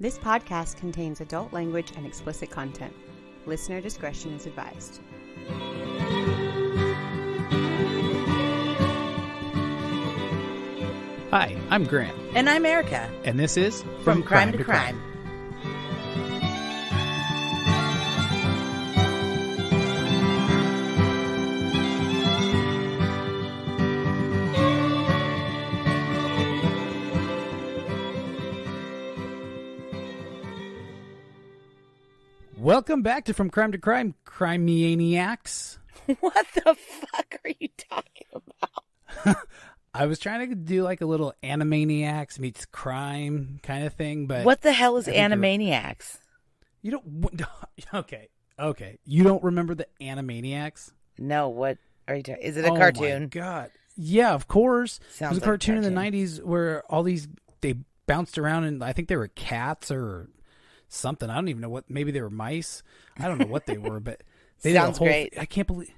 This podcast contains adult language and explicit content. Listener discretion is advised. Hi, I'm Grant. And I'm Erica. And this is From Crime to Crime. Welcome back to From Crime to Crime, Crime-maniacs. What the fuck are you talking about? I was trying to do like a little Animaniacs meets crime kind of thing, but... What the hell is Animaniacs? You don't... Okay. You don't remember the Animaniacs? No, what are you talking... Is it a cartoon? Oh my God. Yeah, of course. Sounds it was a cartoon in the 90s where all these... They bounced around and I think they were cats or... something. I don't even know what. Maybe they were mice. I don't know what they were, but they Sounds did a whole. great. I can't believe.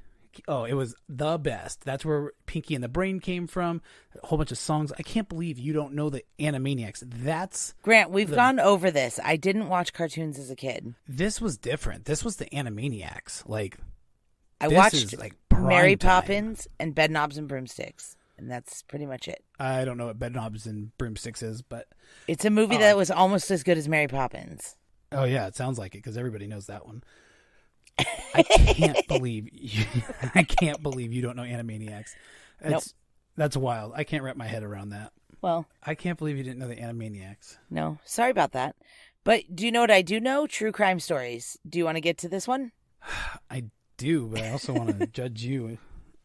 Oh, it was the best. That's where Pinky and the Brain came from. A whole bunch of songs. I can't believe you don't know the Animaniacs. That's Grant. We've gone over this. I didn't watch cartoons as a kid. This was different. This was the Animaniacs. Like I this watched is like prime Mary time. Poppins and Bedknobs and Broomsticks, and that's pretty much it. I don't know what Bedknobs and Broomsticks is, but It's a movie that was almost as good as Mary Poppins. oh yeah, it sounds like it because everybody knows that one. I can't believe you, I can't believe you don't know Animaniacs. Nope. That's wild. I can't wrap my head around that. Well, I can't believe you didn't know the Animaniacs. no, sorry about that. But do you know what I do know? True crime stories. Do you want to get to this one? I do, but I also want to judge you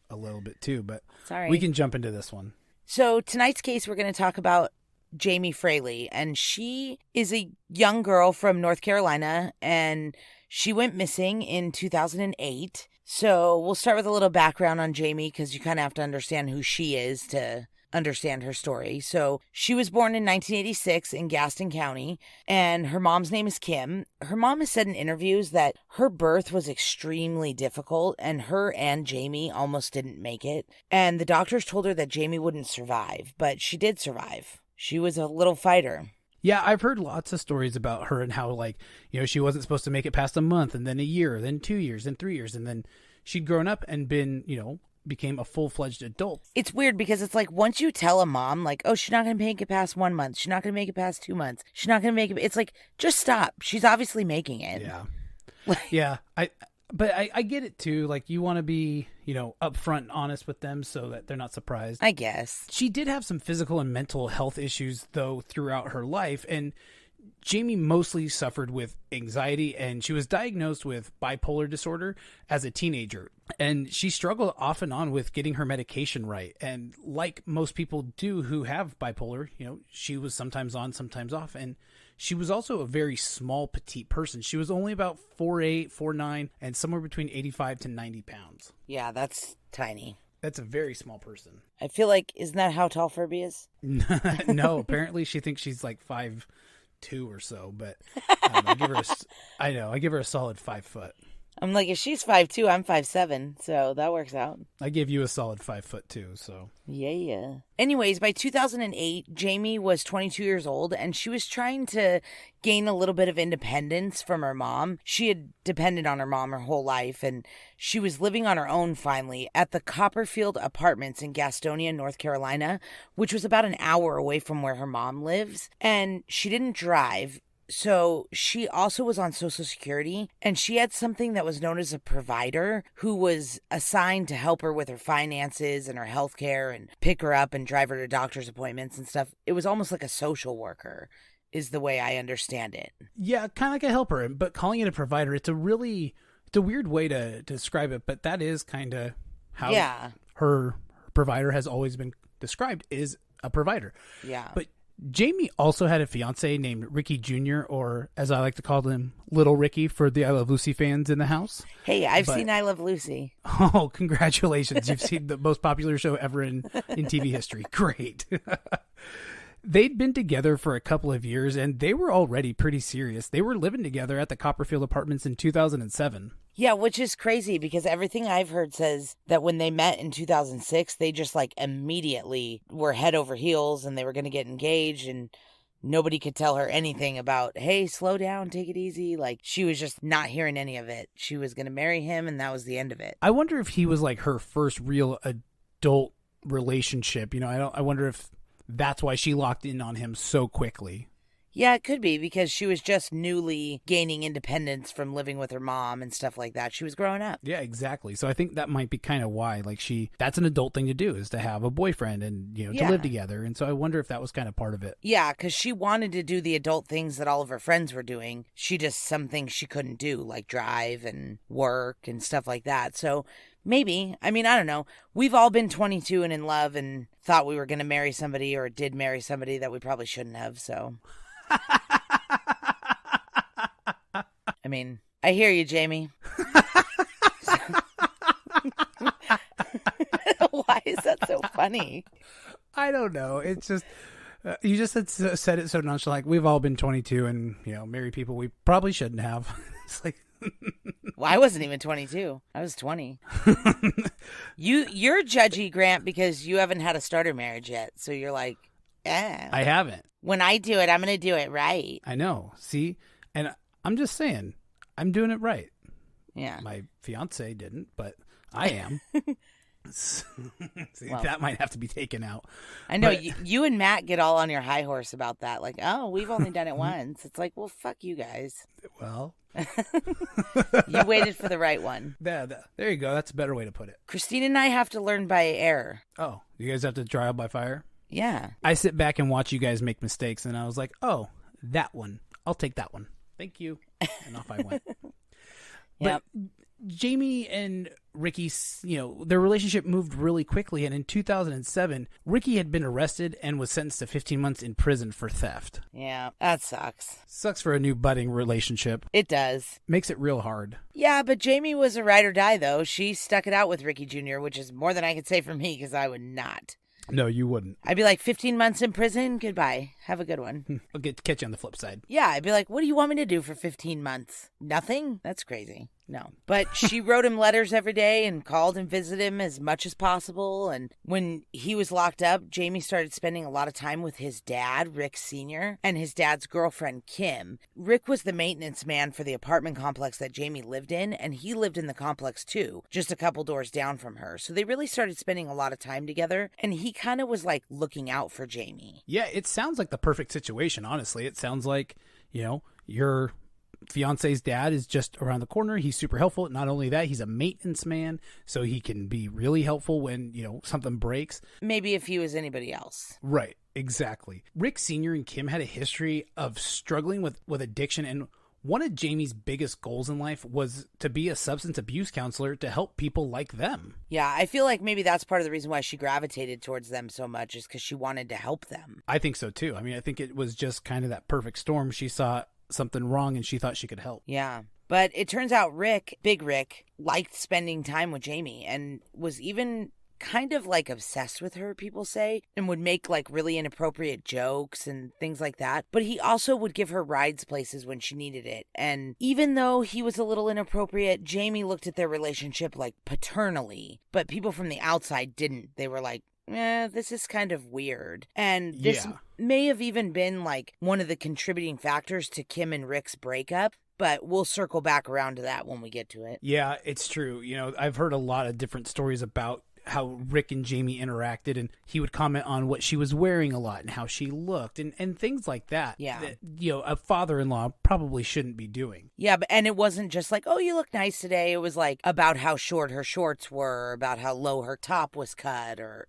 a little bit too. But Sorry. we can jump into this one. So tonight's case, we're going to talk about Jamie Fraley, and she is a young girl from North Carolina, and she went missing in 2008. So we'll start with a little background on Jamie because you kind of have to understand who she is to understand her story. So she was born in 1986 in Gaston County, and her mom's name is Kim. Her mom has said in interviews that her birth was extremely difficult, and her and Jamie almost didn't make it. And the doctors told her that Jamie wouldn't survive, but she did survive. She was a little fighter. Yeah, I've heard lots of stories about her and how, like, you know, she wasn't supposed to make it past a month and then a year, then 2 years, then 3 years. And then she'd grown up and been, you know, became a full-fledged adult. It's weird because it's like once you tell a mom, like, oh, she's not going to make it past 1 month. She's not going to make it past 2 months. She's not going to make it. It's like, just stop. She's obviously making it. Yeah. Yeah. But I get it too. Like, you want to be, you know, upfront and honest with them so that they're not surprised. I guess. She did have some physical and mental health issues, though, throughout her life. And Jamie mostly suffered with anxiety, and she was diagnosed with bipolar disorder as a teenager. And she struggled off and on with getting her medication right. And like most people do who have bipolar, you know, she was sometimes on, sometimes off. And she was also a very small, petite person. She was only about 4'8", 4'9", and somewhere between 85 to 90 pounds. Yeah, that's tiny. That's a very small person. I feel like, isn't that how tall Furby is? No, apparently she thinks she's like 5'2" or so, but I give her a solid 5 foot. I'm like, if she's 5'2", I'm 5'7", so that works out. I give you a solid 5 foot too, so. Yeah. Anyways, by 2008, Jamie was 22 years old, and she was trying to gain a little bit of independence from her mom. She had depended on her mom her whole life, and she was living on her own finally at the Copperfield Apartments in Gastonia, North Carolina, which was about an hour away from where her mom lives. And she didn't drive. So she also was on Social Security, and she had something that was known as a provider who was assigned to help her with her finances and her health care and pick her up and drive her to doctor's appointments and stuff. It was almost like a social worker is the way I understand it. Yeah, kind of like a helper, but calling it a provider, it's a weird way to describe it, but that is kind of how her provider has always been described, is a provider. Yeah. But Jamie also had a fiance named Ricky Jr., or as I like to call him, Little Ricky for the I Love Lucy fans in the house. Hey, I've seen I Love Lucy. Oh, congratulations. You've seen the most popular show ever in TV history. Great. They'd been together for a couple of years, and they were already pretty serious. They were living together at the Copperfield Apartments in 2007. Yeah, which is crazy because everything I've heard says that when they met in 2006, they just like immediately were head over heels and they were going to get engaged. And nobody could tell her anything about, hey, slow down, take it easy. Like, she was just not hearing any of it. She was going to marry him, and that was the end of it. I wonder if he was like her first real adult relationship. I wonder if that's why she locked in on him so quickly. Yeah, it could be because she was just newly gaining independence from living with her mom and stuff like that. She was growing up. Yeah, exactly. So I think that might be kind of why, like, that's an adult thing to do, is to have a boyfriend and, to live together. And so I wonder if that was kind of part of it. Yeah, because she wanted to do the adult things that all of her friends were doing. Some things she couldn't do, like drive and work and stuff like that. So maybe. I mean, I don't know. We've all been 22 and in love and thought we were going to marry somebody or did marry somebody that we probably shouldn't have, so... I mean, I hear you, Jamie. Why is that so funny? I don't know. It's just, you just said it so nonchalant. Like, we've all been 22 and, married people we probably shouldn't have. It's like... Well, I wasn't even 22. I was 20. You're judgy, Grant, because you haven't had a starter marriage yet. So you're like, I haven't. When I do it, I'm going to do it right. I know. See? And I'm just saying, I'm doing it right. Yeah. My fiance didn't, but I am. See, well, that might have to be taken out. I know. You and Matt get all on your high horse about that. Like, oh, we've only done it once. It's like, well, fuck you guys. Well. You waited for the right one. There you go. That's a better way to put it. Christine and I have to learn by error. Oh, you guys have to trial by fire? Yeah. I sit back and watch you guys make mistakes, and I was like, oh, that one. I'll take that one. Thank you. And off I went. Yep. But Jamie and Ricky, their relationship moved really quickly, and in 2007, Ricky had been arrested and was sentenced to 15 months in prison for theft. Yeah, that sucks. Sucks for a new budding relationship. It does. Makes it real hard. Yeah, but Jamie was a ride or die, though. She stuck it out with Ricky Jr., which is more than I could say for me, because I would not. No, you wouldn't. I'd be like, 15 months in prison? Goodbye. Have a good one. I'll catch you on the flip side. Yeah, I'd be like, what do you want me to do for 15 months? Nothing? That's crazy. No. But she wrote him letters every day and called and visited him as much as possible. And when he was locked up, Jamie started spending a lot of time with his dad, Rick Sr., and his dad's girlfriend, Kim. Rick was the maintenance man for the apartment complex that Jamie lived in, and he lived in the complex too, just a couple doors down from her. So they really started spending a lot of time together, and he kind of was like looking out for Jamie. Yeah, it sounds like the perfect situation, honestly. It sounds like, your fiance's dad is just around the corner. He's super helpful. Not only that, he's a maintenance man, so he can be really helpful when, something breaks. Maybe if he was anybody else. Right, exactly. Rick Sr. and Kim had a history of struggling with addiction, and one of Jamie's biggest goals in life was to be a substance abuse counselor to help people like them. Yeah, I feel like maybe that's part of the reason why she gravitated towards them so much, is because she wanted to help them. I think so, too. I mean, I think it was just kind of that perfect storm. She saw something wrong and she thought she could help. Yeah. But it turns out Big Rick, liked spending time with Jamie and was even kind of like obsessed with her, people say, and would make like really inappropriate jokes and things like that. But he also would give her rides places when she needed it. And even though he was a little inappropriate, Jamie looked at their relationship like paternally, but people from the outside didn't. They were like, this is kind of weird. And this may have even been like one of the contributing factors to Kim and Rick's breakup. But we'll circle back around to that when we get to it. Yeah, it's true. I've heard a lot of different stories about how Rick and Jamie interacted, and he would comment on what she was wearing a lot and how she looked and things like that. Yeah. That, a father-in-law probably shouldn't be doing. Yeah, and it wasn't just like, oh, you look nice today. It was like about how short her shorts were, about how low her top was cut, or,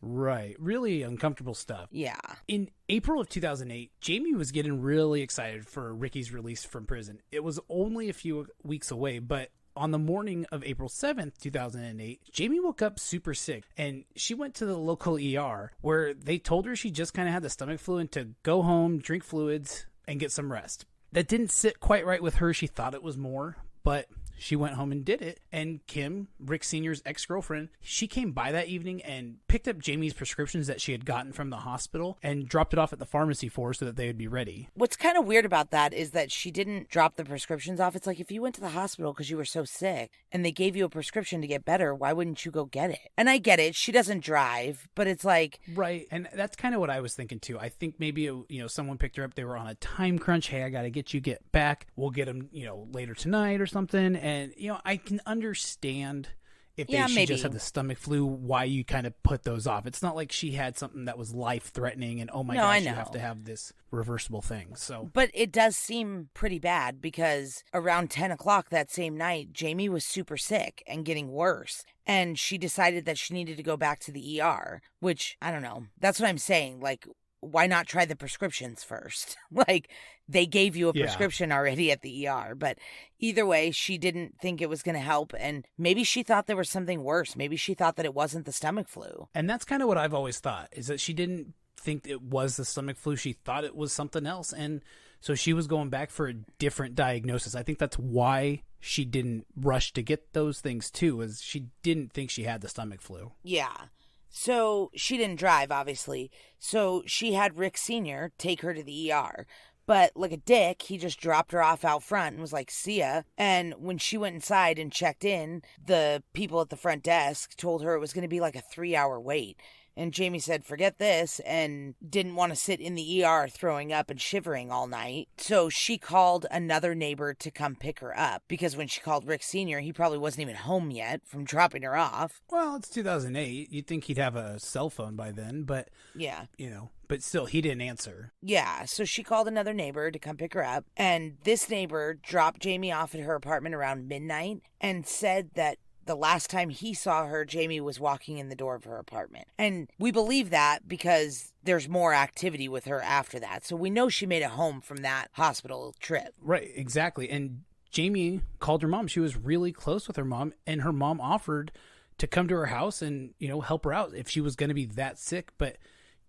Right. Really uncomfortable stuff. Yeah. In April of 2008, Jamie was getting really excited for Ricky's release from prison. It was only a few weeks away, but on the morning of April 7th, 2008, Jamie woke up super sick, and she went to the local ER where they told her she just kind of had the stomach flu and to go home, drink fluids, and get some rest. That didn't sit quite right with her. She thought it was more, but she went home and did it. And Kim, Rick Sr.'s ex-girlfriend, she came by that evening and picked up Jamie's prescriptions that she had gotten from the hospital and dropped it off at the pharmacy for her so that they would be ready. What's kind of weird about that is that she didn't drop the prescriptions off. It's like, if you went to the hospital because you were so sick and they gave you a prescription to get better, why wouldn't you go get it? And I get it. She doesn't drive, but it's like... Right. And that's kind of what I was thinking too. I think maybe, someone picked her up. They were on a time crunch. Hey, I got to get back. We'll get them, later tonight or something. And, I can understand if she just had the stomach flu, why you kind of put those off. It's not like she had something that was life-threatening and, oh my gosh, you have to have this reversible thing. So, but it does seem pretty bad because around 10 o'clock that same night, Jamie was super sick and getting worse. And she decided that she needed to go back to the ER, which, I don't know. That's what I'm saying. Like, why not try the prescriptions first? Like, they gave you a prescription already at the ER. But either way, she didn't think it was going to help. And maybe she thought there was something worse. Maybe she thought that it wasn't the stomach flu. And that's kind of what I've always thought, is that she didn't think it was the stomach flu. She thought it was something else. And so she was going back for a different diagnosis. I think that's why she didn't rush to get those things too, is she didn't think she had the stomach flu. Yeah. So she didn't drive, obviously. So she had Rick Sr. take her to the ER. But like a dick, he just dropped her off out front and was like, see ya. And when she went inside and checked in, the people at the front desk told her it was going to be like a 3-hour wait. And Jamie said, forget this, and didn't want to sit in the ER throwing up and shivering all night. So she called another neighbor to come pick her up, because when she called Rick Sr., he probably wasn't even home yet from dropping her off. Well, it's 2008. You'd think he'd have a cell phone by then, but, yeah, but still, he didn't answer. Yeah, so she called another neighbor to come pick her up, and this neighbor dropped Jamie off at her apartment around midnight and said that the last time he saw her, Jamie was walking in the door of her apartment. And we believe that because there's more activity with her after that. So we know she made it home from that hospital trip. Right, exactly. And Jamie called her mom. She was really close with her mom, and her mom offered to come to her house and, help her out if she was going to be that sick. But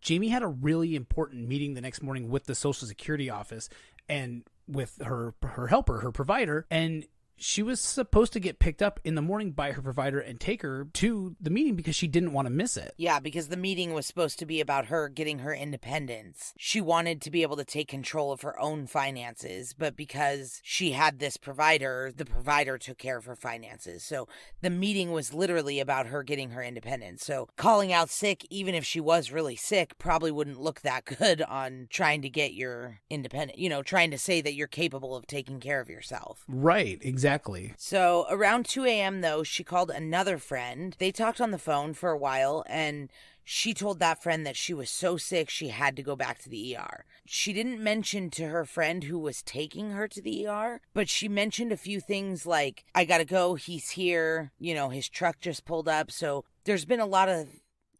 Jamie had a really important meeting the next morning with the Social Security office and with her helper, her provider, and she was supposed to get picked up in the morning by her provider and take her to the meeting because she didn't want to miss it. Yeah, because the meeting was supposed to be about her getting her independence. She wanted to be able to take control of her own finances, but because she had this provider, the provider took care of her finances. So the meeting was literally about her getting her independence. So calling out sick, even if she was really sick, probably wouldn't look that good on trying to get your independent, trying to say that you're capable of taking care of yourself. Right, exactly. So around 2 a.m., though, she called another friend. They talked on the phone for a while, and she told that friend that she was so sick she had to go back to the ER. She didn't mention to her friend who was taking her to the ER, but she mentioned a few things like, I gotta go, he's here, his truck just pulled up. So there's been a lot of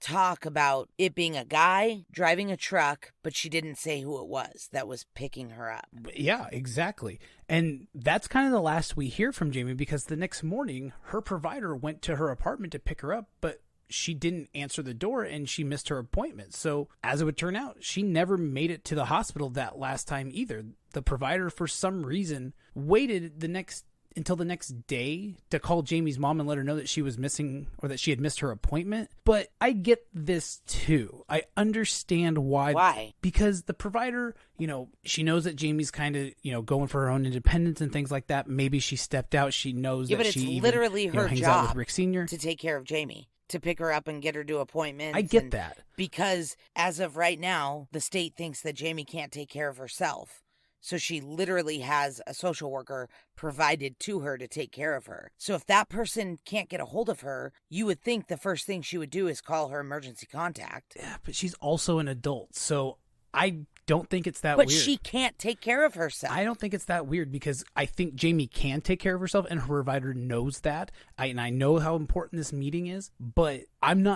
talk about it being a guy driving a truck, but she didn't say who it was that was picking her up. Yeah, exactly. And that's kind of the last we hear from Jamie, because the next morning her provider went to her apartment to pick her up, but she didn't answer the door and she missed her appointment. So as it would turn out, she never made it to the hospital that last time either. The provider, for some reason, waited until the next day to call Jamie's mom and let her know that she was missing, or that she had missed her appointment. But I get this too. I understand why. Why? Because the provider, she knows that Jamie's kind of, going for her own independence and things like that. Maybe she stepped out. She knows that she but it's literally her hangs job out with Rick Sr. to take care of Jamie, to pick her up and get her to appointments. I get that. Because as of right now, the state thinks that Jamie can't take care of herself. So she literally has a social worker provided to her to take care of her. So if that person can't get a hold of her, you would think the first thing she would do is call her emergency contact. Yeah, but she's also an adult. So I don't think it's that weird. But she can't take care of herself. I don't think it's that weird, because I think Jamie can take care of herself, and her provider knows that. And I know how important this meeting is, but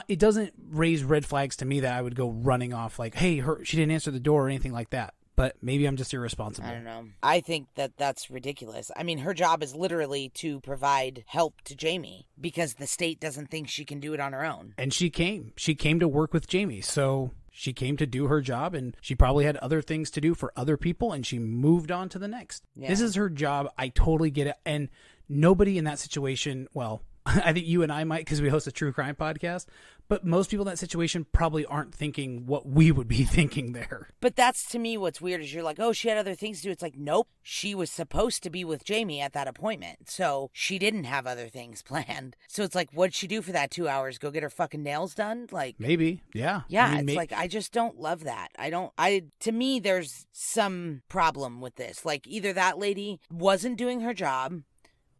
it doesn't raise red flags to me that I would go running off like, hey, she didn't answer the door or anything like that. But maybe I'm just irresponsible. I don't know. I think that that's ridiculous. I mean, her job is literally to provide help to Jamie because the state doesn't think she can do it on her own. And she came. She came to work with Jamie. So she came to do her job, and she probably had other things to do for other people, and she moved on to the next. Yeah. This is her job. I totally get it. And nobody in that situation, well, I think you and I might, because we host a true crime podcast, but most people in that situation probably aren't thinking what we would be thinking there. But that's, to me, what's weird is you're like, oh, she had other things to do. It's like, nope, she was supposed to be with Jamie at that appointment. So she didn't have other things planned. So it's like, what'd she do for that 2 hours? Go get her fucking nails done? Like, maybe. Yeah. Yeah. I mean, it's like, I just don't love that. To me, there's some problem with this. Like, either that lady wasn't doing her job,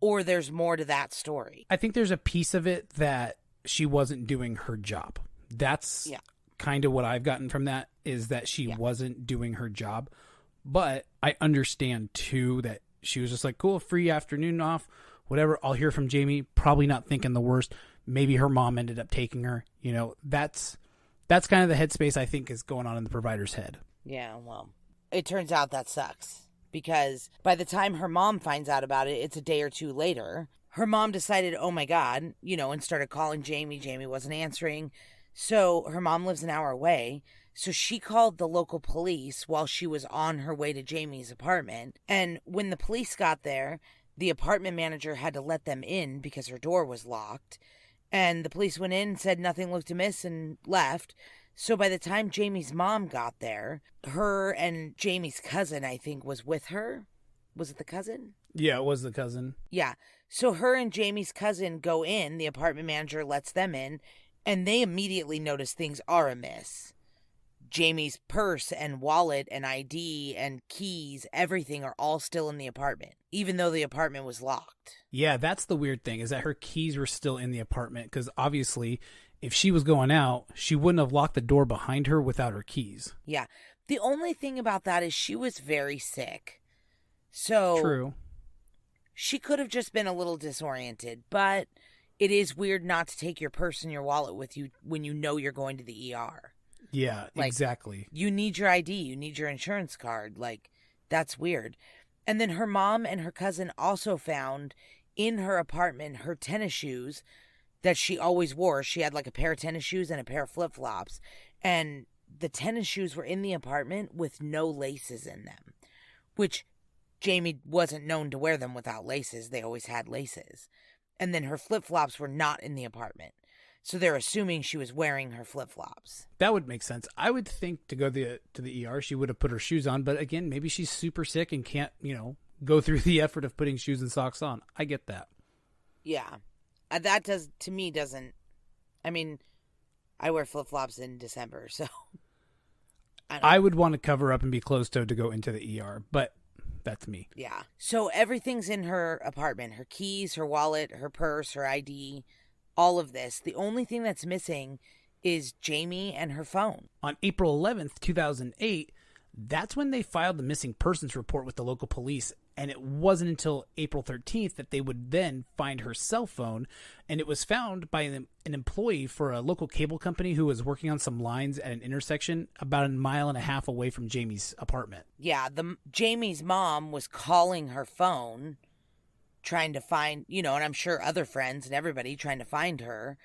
or there's more to that story. I think there's a piece of it that she wasn't doing her job. That's kind of what I've gotten from that, is that she wasn't doing her job. But I understand, too, that she was just like, cool, free afternoon off, whatever. I'll hear from Jamie. Probably not thinking the worst. Maybe her mom ended up taking her. You know, that's kind of the headspace I think is going on in the provider's head. Yeah, well, it turns out that sucks. Because by the time her mom finds out about it, it's a day or two later. Her mom decided, oh my God, and started calling Jamie. Jamie wasn't answering. So her mom lives an hour away. So she called the local police while she was on her way to Jamie's apartment. And when the police got there, the apartment manager had to let them in because her door was locked. And the police went in, said nothing looked amiss, and left. So by the time Jamie's mom got there, her and Jamie's cousin, I think, was with her. Was it the cousin? Yeah, it was the cousin. Yeah. So her and Jamie's cousin go in, the apartment manager lets them in, and they immediately notice things are amiss. Jamie's purse and wallet and ID and keys, everything are all still in the apartment, even though the apartment was locked. Yeah, that's the weird thing, is that her keys were still in the apartment, because obviously if she was going out, she wouldn't have locked the door behind her without her keys. Yeah. The only thing about that is she was very sick. So true. She could have just been a little disoriented, but it is weird not to take your purse and your wallet with you when you know you're going to the ER. Yeah, like, exactly. You need your ID. You need your insurance card. Like, that's weird. And then her mom and her cousin also found in her apartment her tennis shoes that she always wore. She had like a pair of tennis shoes and a pair of flip-flops. And the tennis shoes were in the apartment with no laces in them, which Jamie wasn't known to wear them without laces. They always had laces. And then her flip-flops were not in the apartment. So they're assuming she was wearing her flip-flops. That would make sense. I would think to go to the ER, she would have put her shoes on. But again, maybe she's super sick and can't, go through the effort of putting shoes and socks on. I get that. Yeah. That doesn't. I mean, I wear flip-flops in December, so. I would want to cover up and be closed-toed to go into the ER, but that's me. Yeah. So everything's in her apartment. Her keys, her wallet, her purse, her ID. All of this. The only thing that's missing is Jamie and her phone. On April 11th, 2008, that's when they filed the missing persons report with the local police. And it wasn't until April 13th that they would then find her cell phone. And it was found by an employee for a local cable company who was working on some lines at an intersection about 1.5 miles away from Jamie's apartment. Yeah, Jamie's mom was calling her phone, trying to find, and I'm sure other friends and everybody trying to find her.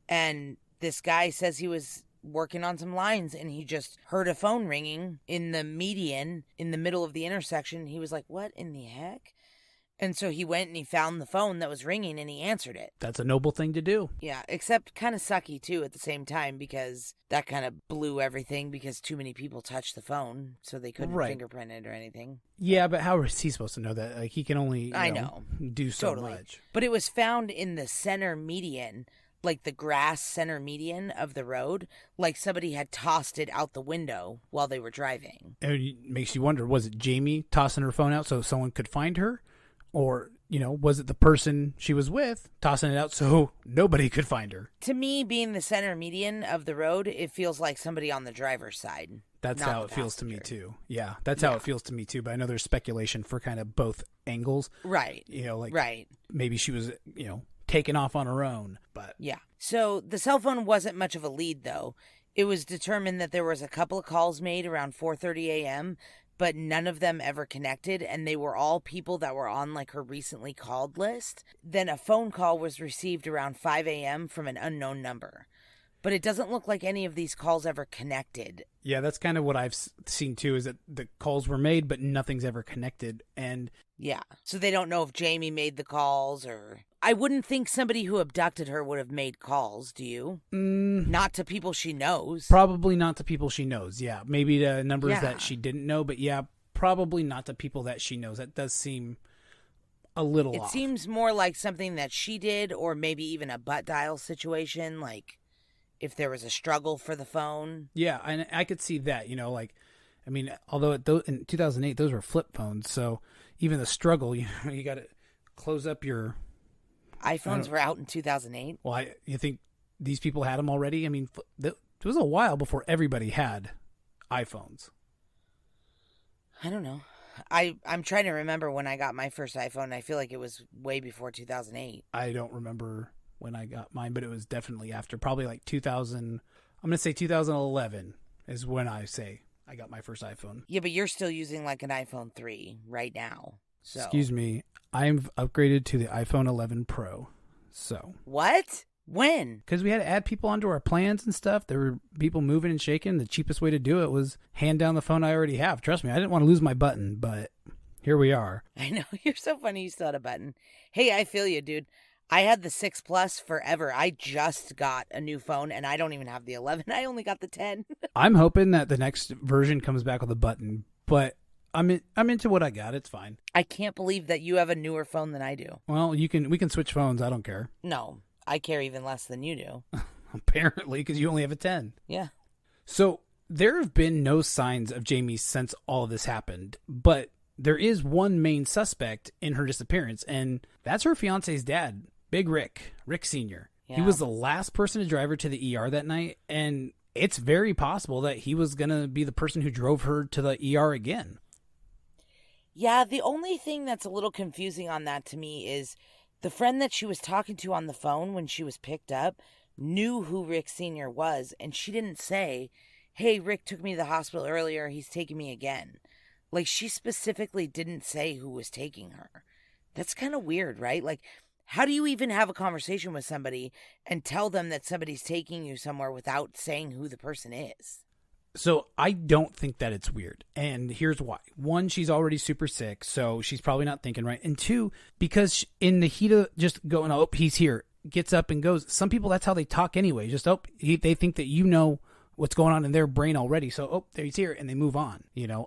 And this guy says he was working on some lines and he just heard a phone ringing in the median in the middle of the intersection. He was like, what in the heck? And so he went and he found the phone that was ringing and he answered it. That's a noble thing to do. Yeah, except kind of sucky too at the same time, because that kind of blew everything because too many people touched the phone, so they couldn't fingerprint it or anything. Yeah, but how is he supposed to know that? Like, he can only do so much. But it was found in the center median, like the grass center median of the road, like somebody had tossed it out the window while they were driving. And it makes you wonder, was it Jamie tossing her phone out so someone could find her? Or, was it the person she was with tossing it out so nobody could find her? To me, being the center median of the road, it feels like somebody on the driver's side. That's how it feels to me, too. Yeah, that's how it feels to me, too. But I know there's speculation for kind of both angles. Right. Maybe she was, taken off on her own. But yeah. So the cell phone wasn't much of a lead, though. It was determined that there was a couple of calls made around 4:30 a.m., but none of them ever connected, and they were all people that were on like her recently called list. Then a phone call was received around 5 a.m. from an unknown number. But it doesn't look like any of these calls ever connected. Yeah, that's kind of what I've seen too, is that the calls were made, but nothing's ever connected. And yeah, so they don't know if Jamie made the calls or... I wouldn't think somebody who abducted her would have made calls, do you? Not to people she knows. Probably not to people she knows, yeah. Maybe to numbers that she didn't know, but yeah, probably not to people that she knows. That does seem a little off. It seems more like something that she did, or maybe even a butt dial situation, like if there was a struggle for the phone. Yeah, and I could see that, I mean, although in 2008, those were flip phones, so even the struggle, you got to close up your... iPhones were out in 2008. Well, you think these people had them already? I mean, it was a while before everybody had iPhones. I don't know. I'm trying to remember when I got my first iPhone. I feel like it was way before 2008. I don't remember when I got mine, but it was definitely after. Probably like 2000. I'm going to say 2011 is when I say I got my first iPhone. Yeah, but you're still using like an iPhone 3 right now. So. Excuse me. I've upgraded to the iPhone 11 Pro. So. What? When? Because we had to add people onto our plans and stuff. There were people moving and shaking. The cheapest way to do it was hand down the phone I already have. Trust me, I didn't want to lose my button, but here we are. I know. You're so funny you still had a button. Hey, I feel you, dude. I had the 6 Plus forever. I just got a new phone, and I don't even have the 11. I only got the 10. I'm hoping that the next version comes back with a button, but I'm into what I got. It's fine. I can't believe that you have a newer phone than I do. Well, we can switch phones. I don't care. No, I care even less than you do. Apparently, because you only have a 10. Yeah. So there have been no signs of Jamie since all of this happened, but there is one main suspect in her disappearance, and that's her fiance's dad, Big Rick Sr. Yeah. He was the last person to drive her to the ER that night, and it's very possible that he was going to be the person who drove her to the ER again. Yeah, the only thing that's a little confusing on that to me is the friend that she was talking to on the phone when she was picked up knew who Rick Sr. was, and she didn't say, hey, Rick took me to the hospital earlier, he's taking me again. Like, she specifically didn't say who was taking her. That's kind of weird, right? Like, how do you even have a conversation with somebody and tell them that somebody's taking you somewhere without saying who the person is? So I don't think that it's weird. And here's why. One, she's already super sick, so she's probably not thinking right. And two, because in the heat of just going, oh, he's here, gets up and goes. Some people, that's how they talk anyway. Just, they think that you know what's going on in their brain already. So, there he's here, and they move on.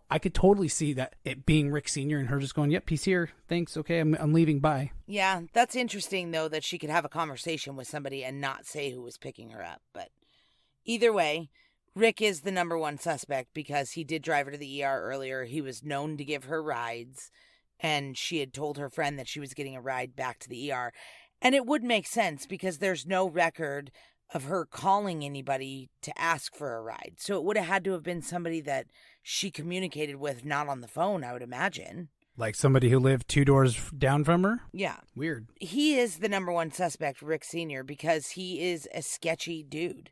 I could totally see that it being Rick Sr. and her just going, yep, he's here. Thanks. Okay, I'm leaving. Bye. Yeah, that's interesting, though, that she could have a conversation with somebody and not say who was picking her up. But either way, Rick is the number one suspect because he did drive her to the ER earlier. He was known to give her rides, and she had told her friend that she was getting a ride back to the ER. And it would make sense because there's no record of her calling anybody to ask for a ride. So it would have had to have been somebody that she communicated with, not on the phone, I would imagine. Like somebody who lived 2 doors down from her? Yeah. Weird. He is the number one suspect, Rick Sr., because he is a sketchy dude.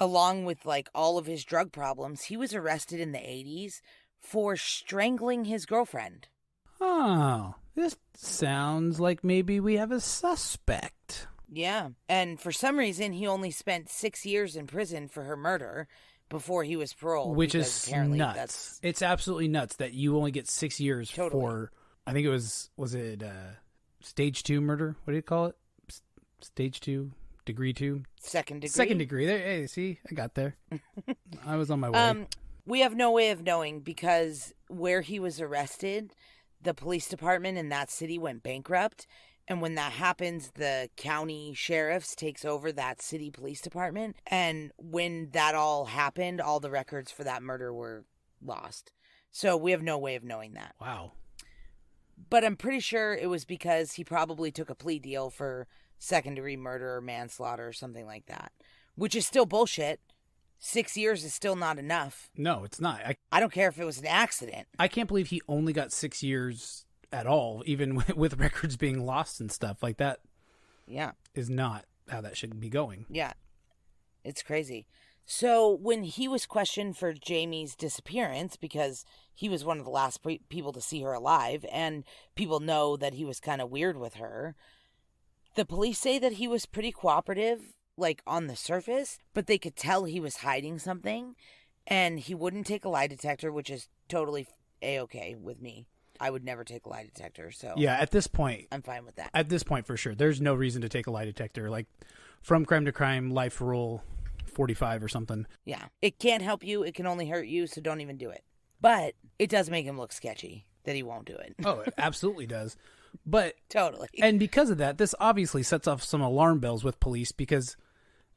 Along with, like, all of his drug problems, he was arrested in the 80s for strangling his girlfriend. Oh, this sounds like maybe we have a suspect. Yeah, and for some reason, he only spent 6 years in prison for her murder before he was paroled. Which is nuts. It's absolutely nuts that you only get 6 years for, I think it was it stage 2 murder? What do you call it? Stage 2? Degree 2? Second degree. Second degree. There, hey, see, I got there. I was on my way. We have no way of knowing because where he was arrested, the police department in that city went bankrupt. And when that happens, the county sheriffs takes over that city police department. And when that all happened, all the records for that murder were lost. So we have no way of knowing that. Wow. But I'm pretty sure it was because he probably took a plea deal for second-degree murder or manslaughter or something like that, which is still bullshit. 6 years is still not enough. No, it's not. I don't care if it was an accident. I can't believe he only got 6 years at all, even with records being lost and stuff like that. Yeah. Is not how that should be going. Yeah. It's crazy. So when he was questioned for Jamie's disappearance, because he was one of the last people to see her alive, and people know that he was kind of weird with her, the police say that he was pretty cooperative. like on the surface, but they could tell he was hiding something, and he wouldn't take a lie detector, which is totally A-okay with me. I would never take a lie detector, so Yeah, at this point, I'm fine with that. At this point, for sure, there's no reason to take a lie detector. Like, from crime to crime, life rule 45 or something. Yeah. It can't help you. It can only hurt you, so don't even do it. But it does make him look sketchy that he won't do it. Oh, it absolutely does. But Totally. And because of that, this obviously sets off some alarm bells with police because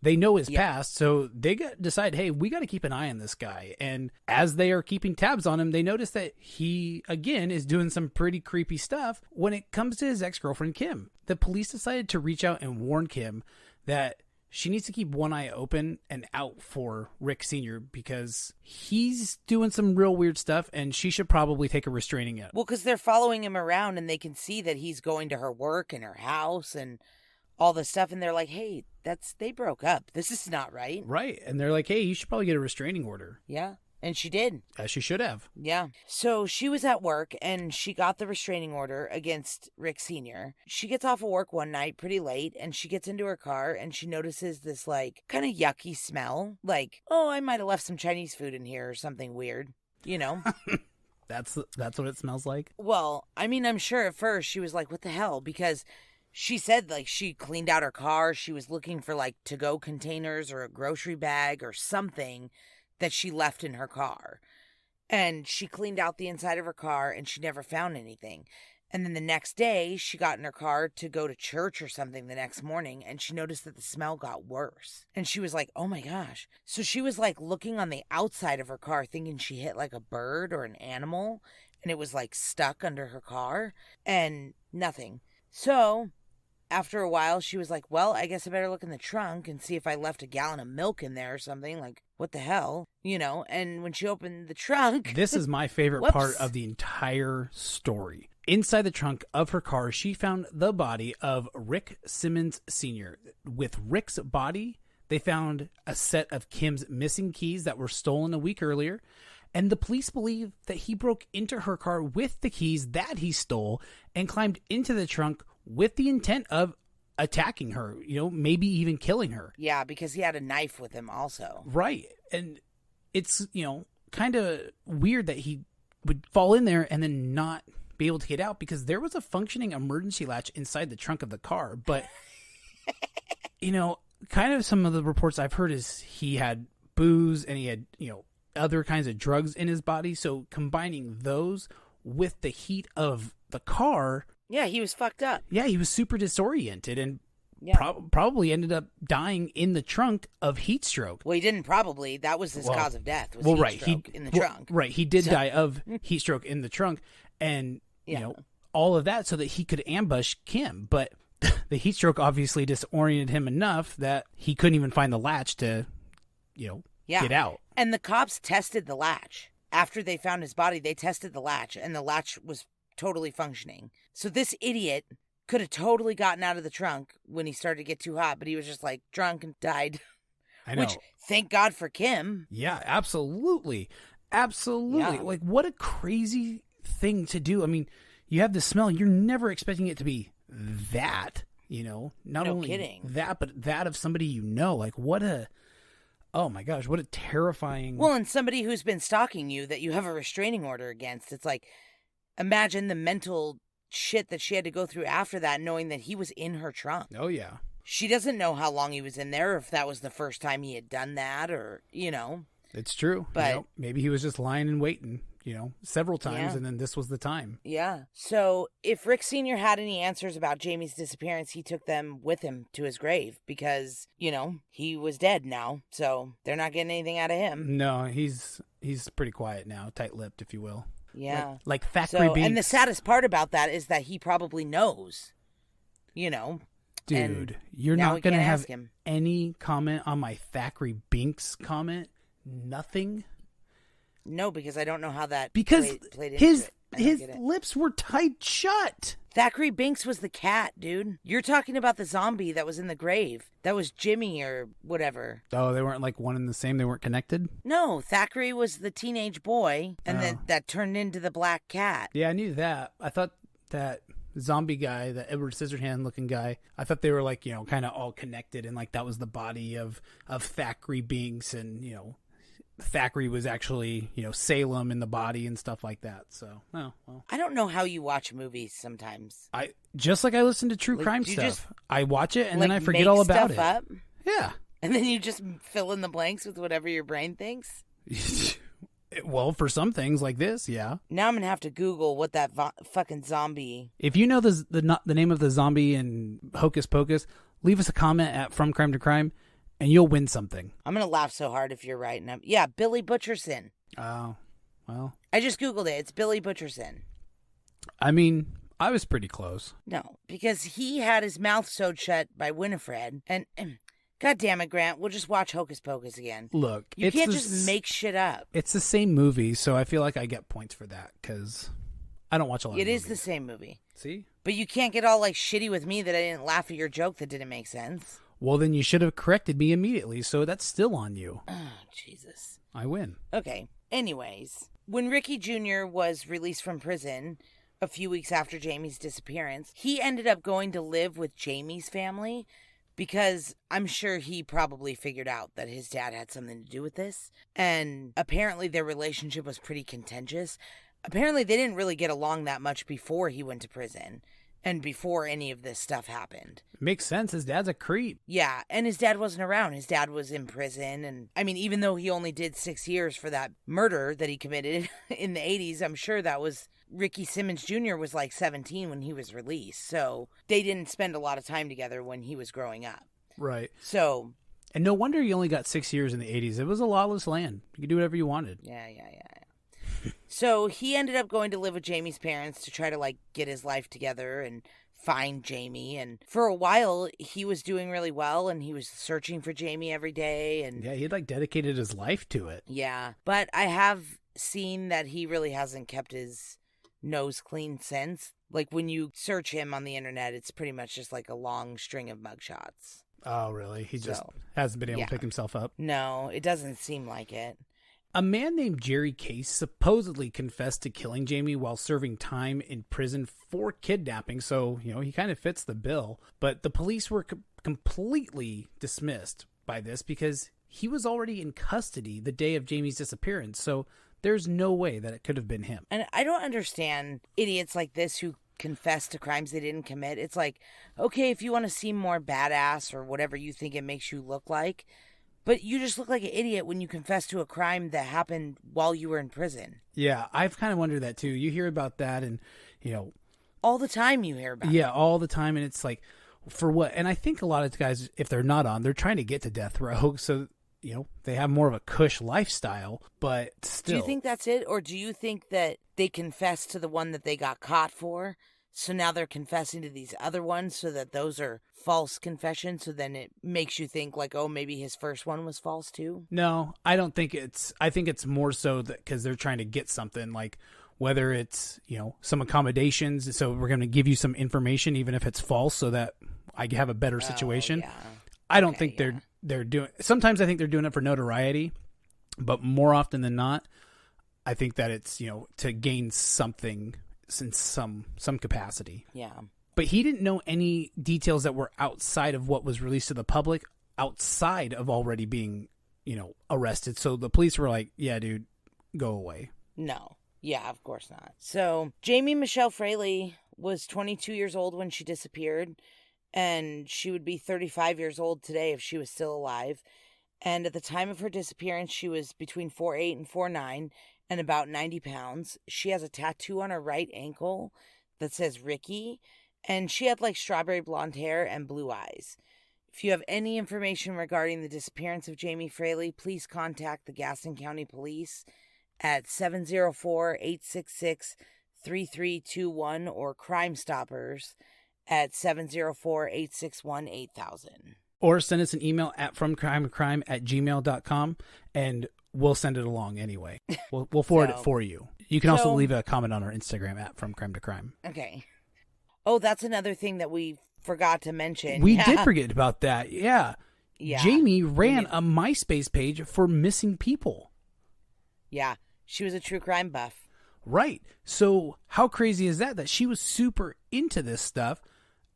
they know his past, so they decide, hey, we got to keep an eye on this guy. And as they are keeping tabs on him, they notice that he, again, is doing some pretty creepy stuff when it comes to his ex-girlfriend, Kim. The police decided to reach out and warn Kim that she needs to keep one eye open and out for Rick Sr. because he's doing some real weird stuff, and she should probably take a restraining order. Well, because they're following him around, and they can see that he's going to her work and her house and all this stuff, and they're like, hey, they broke up. This is not right. Right. And they're like, hey, you should probably get a restraining order. Yeah. And she did. As she should have. Yeah. So she was at work, and she got the restraining order against Rick Sr. She gets off of work one night pretty late, and she gets into her car, and she notices this, like, kind of yucky smell. Like, oh, I might have left some Chinese food in here or something weird, you know? That's what it smells like? Well, I mean, I'm sure at first she was like, what the hell? Because she said, like, she cleaned out her car. She was looking for, like, to-go containers or a grocery bag or something that she left in her car. And she cleaned out the inside of her car, and she never found anything. And then the next day, she got in her car to go to church or something the next morning, and she noticed that the smell got worse. And she was like, oh my gosh. So she was, like, looking on the outside of her car, thinking she hit, like, a bird or an animal, and it was, like, stuck under her car, and nothing. So after a while, she was like, well, I guess I better look in the trunk and see if I left a gallon of milk in there or something. Like, what the hell? You know, and when she opened the trunk... This is my favorite part of the entire story. Inside the trunk of her car, she found the body of Rick Simmons Sr. With Rick's body, they found a set of Kim's missing keys that were stolen a week earlier. And the police believe that he broke into her car with the keys that he stole and climbed into the trunk with the intent of attacking her, you know, maybe even killing her. Yeah, because he had a knife with him also. Right. And it's, you know, kind of weird that he would fall in there and then not be able to get out because there was a functioning emergency latch inside the trunk of the car. But, you know, kind of some of the reports I've heard is he had booze and he had, you know, other kinds of drugs in his body. So combining those with the heat of the car... Yeah, he was fucked up. Yeah, he was super disoriented and Yeah. probably ended up dying in the trunk of heat stroke. Well, he didn't probably. That was his cause of death. Was right. stroke in the trunk. Right. He did die of heat stroke in the trunk and, you know, all of that so that he could ambush Kim. But the heat stroke obviously disoriented him enough that he couldn't even find the latch to, you know, get out. And the cops tested the latch. After they found his body, they tested the latch, and the latch was totally functioning. So this idiot could have totally gotten out of the trunk when he started to get too hot, but he was just like drunk and died. I know. Which, thank God for Kim. Yeah, absolutely. Absolutely. Yeah. Like, what a crazy thing to do. I mean, you have the smell. You're never expecting it to be that, you know, not No only kidding. that, but that of somebody you know. Like, what a, oh my gosh, what a terrifying. Well, and somebody who's been stalking you that you have a restraining order against. It's like, imagine the mental shit that she had to go through after that, knowing that he was in her trunk. Oh, yeah. She doesn't know how long he was in there, or if that was the first time he had done that, or, you know. It's true. But you know, maybe he was just lying and waiting, you know, several times, Yeah. and then this was the time. Yeah. So if Rick Sr. had any answers about Jamie's disappearance, he took them with him to his grave because, you know, he was dead now. So they're not getting anything out of him. No, he's pretty quiet now, tight-lipped, if you will. Yeah. Like Thackeray Binks. And the saddest part about that is that he probably knows, you know. Dude, you're now we not going to can't have ask him. any comment on my Thackeray Binks comment? Nothing? No, because I don't know how that Because played into his it. I don't his get it. lips were tight shut. Thackeray Binks was the cat, dude. You're talking about the zombie that was in the grave. That was Jimmy or whatever. Oh, they weren't like one and the same? They weren't connected? No, Thackeray was the teenage boy, and Oh. that turned into the black cat. Yeah, I knew that. I thought that zombie guy, the Edward Scissorhand looking guy, I thought they were like, kind of all connected, and like that was the body of Thackeray Binks, and Thackeray was actually, Salem in the body and stuff like that. So, oh, well. I don't know how you watch movies sometimes. Just like I listen to true crime stuff. I watch it and then I forget all about it. Up? Yeah. And then you just fill in the blanks with whatever your brain thinks? Well, for some things like this, yeah. Now I'm going to have to Google what that fucking zombie... If you know the name of the zombie in Hocus Pocus, leave us a comment at From Crime to Crime, and you'll win something. I'm going to laugh so hard if you're right. Yeah, Billy Butcherson. Oh, well. I just Googled it. It's Billy Butcherson. I mean, I was pretty close. No, because he had his mouth sewed shut by Winifred, and... God damn it, Grant. We'll just watch Hocus Pocus again. Look, you can't just make shit up. It's the same movie, so I feel like I get points for that, because I don't watch a lot of movies. It is the same movie. See? But you can't get all like shitty with me that I didn't laugh at your joke that didn't make sense. Well, then you should have corrected me immediately, so that's still on you. Oh, Jesus. I win. Okay. Anyways, when Ricky Jr. was released from prison a few weeks after Jamie's disappearance, he ended up going to live with Jamie's family, because I'm sure he probably figured out that his dad had something to do with this. And apparently their relationship was pretty contentious. Apparently they didn't really get along that much before he went to prison and before any of this stuff happened. Makes sense. His dad's a creep. Yeah, and his dad wasn't around. His dad was in prison. And I mean, even though he only did 6 years for that murder that he committed in the 80s, I'm sure that was... Ricky Simmons Jr. was like 17 when he was released, so they didn't spend a lot of time together when he was growing up. Right. So... And no wonder you only got 6 years in the 80s. It was a lawless land. You could do whatever you wanted. Yeah. So he ended up going to live with Jamie's parents to try to, like, get his life together and find Jamie. And for a while, he was doing really well, and he was searching for Jamie every day. And yeah, he had, like, dedicated his life to it. Yeah. But I have seen that he really hasn't kept his... nose clean since. Like when you search him on the internet, it's pretty much just like a long string of mugshots. Oh, really? He just hasn't been able to pick himself up? No, it doesn't seem like it. A man named Jerry Case supposedly confessed to killing Jamie while serving time in prison for kidnapping, so, he kind of fits the bill. But the police were completely dismissed by this because he was already in custody the day of Jamie's disappearance, so there's no way that it could have been him. And I don't understand idiots like this who confess to crimes they didn't commit. It's like, okay, if you want to seem more badass or whatever you think it makes you look like, but you just look like an idiot when you confess to a crime that happened while you were in prison. Yeah, I've kind of wondered that too. You hear about that and, all the time you hear about it. Yeah, all the time. And it's like, for what? And I think a lot of guys, if they're not on, they're trying to get to death row. So, they have more of a cush lifestyle, but still. Do you think that's it? Or do you think that they confessed to the one that they got caught for? So now they're confessing to these other ones so that those are false confessions. So then it makes you think like, oh, maybe his first one was false too? No, I don't think I think it's more so that because they're trying to get something like whether it's, some accommodations. So we're going to give you some information, even if it's false, so that I have a better situation. Yeah. I don't think they're doing. Sometimes I think they're doing it for notoriety, but more often than not, I think that it's to gain something in some capacity. Yeah. But he didn't know any details that were outside of what was released to the public, outside of already being arrested. So the police were like, "Yeah, dude, go away." No. Yeah, of course not. So Jamie Michelle Fraley was 22 years old when she disappeared. And she would be 35 years old today if she was still alive. And at the time of her disappearance, she was between 4'8" and 4'9" and about 90 pounds. She has a tattoo on her right ankle that says Ricky. And she had like strawberry blonde hair and blue eyes. If you have any information regarding the disappearance of Jamie Fraley, please contact the Gaston County Police at 704-866-3321 or Crime Stoppers at 704-861-8000. Or send us an email at fromcrimecrime@gmail.com and we'll send it along anyway. We'll forward it for you. You can also leave a comment on our Instagram at fromcrime2crime. Okay. Oh, that's another thing that we forgot to mention. We did forget about that. Yeah. Jamie ran a MySpace page for missing people. Yeah. She was a true crime buff. Right. So how crazy is that she was super into this stuff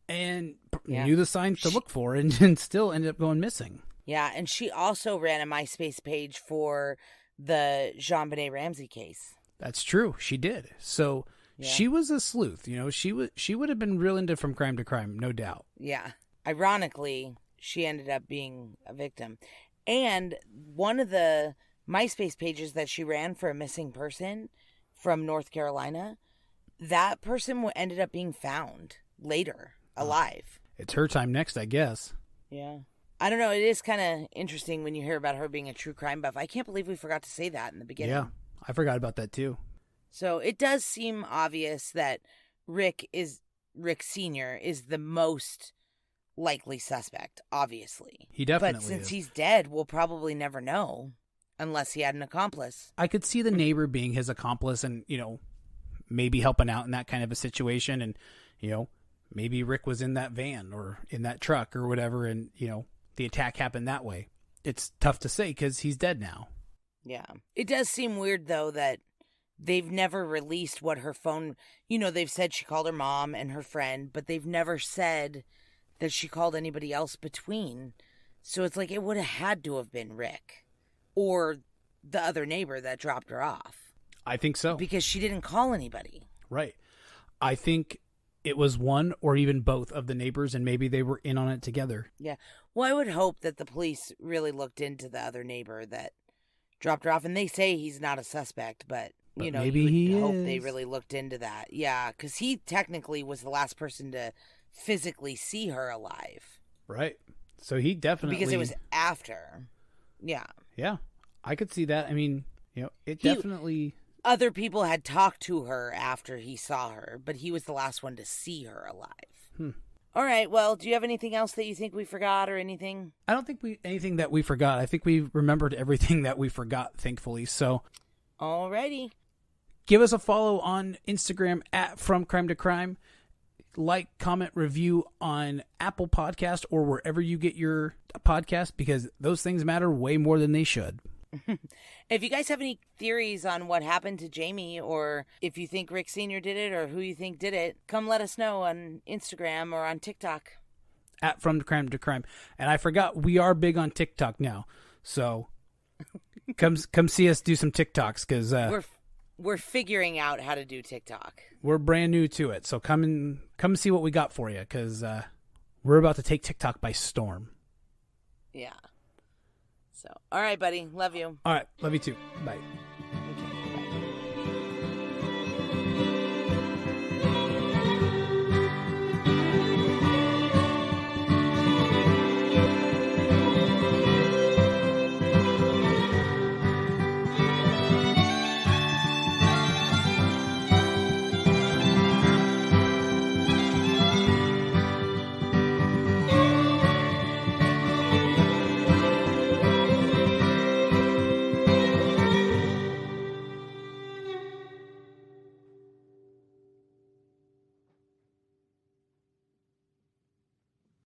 and knew the signs to look for and still ended up going missing? Yeah, and she also ran a MySpace page for the JonBenet Ramsey case. That's true. She did. So she was a sleuth. She would have been real into From Crime to Crime, no doubt. Yeah. Ironically, she ended up being a victim. And one of the MySpace pages that she ran for a missing person from North Carolina, that person ended up being found later, alive. It's her time next, I guess. Yeah. I don't know. It is kind of interesting when you hear about her being a true crime buff. I can't believe we forgot to say that in the beginning. Yeah, I forgot about that too. So it does seem obvious that Rick Sr. is the most likely suspect, obviously. He definitely But since is. he's dead, we'll probably never know unless he had an accomplice. I could see the neighbor being his accomplice and, maybe helping out in that kind of a situation. And, maybe Rick was in that van or in that truck or whatever. And, the attack happened that way. It's tough to say because he's dead now. Yeah. It does seem weird, though, that they've never released what her phone... they've said she called her mom and her friend, but they've never said that she called anybody else between. So it's like it would have had to have been Rick or the other neighbor that dropped her off. I think so. Because she didn't call anybody. Right. I think it was one or even both of the neighbors, and maybe they were in on it together. Yeah. Well, I would hope that the police really looked into the other neighbor that dropped her off. And they say he's not a suspect, but maybe you would hope is. they really looked into that. Yeah, because he technically was the last person to physically see her alive. Right. So he definitely... Because it was after. Yeah. Yeah. I could see that. I mean, it definitely... Other people had talked to her after he saw her, but he was the last one to see her alive. All right. Well, do you have anything else that you think we forgot or anything? I don't think anything that we forgot. I think we remembered everything that we forgot, thankfully. So... Alrighty. Give us a follow on Instagram at From Crime to Crime. Like, comment, review on Apple Podcast or wherever you get your podcast, because those things matter way more than they should. If you guys have any theories on what happened to Jamie, or if you think Rick Sr. did it, or who you think did it, come let us know on Instagram or on TikTok. At From Crime to Crime. And I forgot, we are big on TikTok now. So come see us do some TikToks, because we're figuring out how to do TikTok. We're brand new to it. So come see what we got for you, because we're about to take TikTok by storm. Yeah. So, all right, buddy. Love you. All right. Love you too. Bye.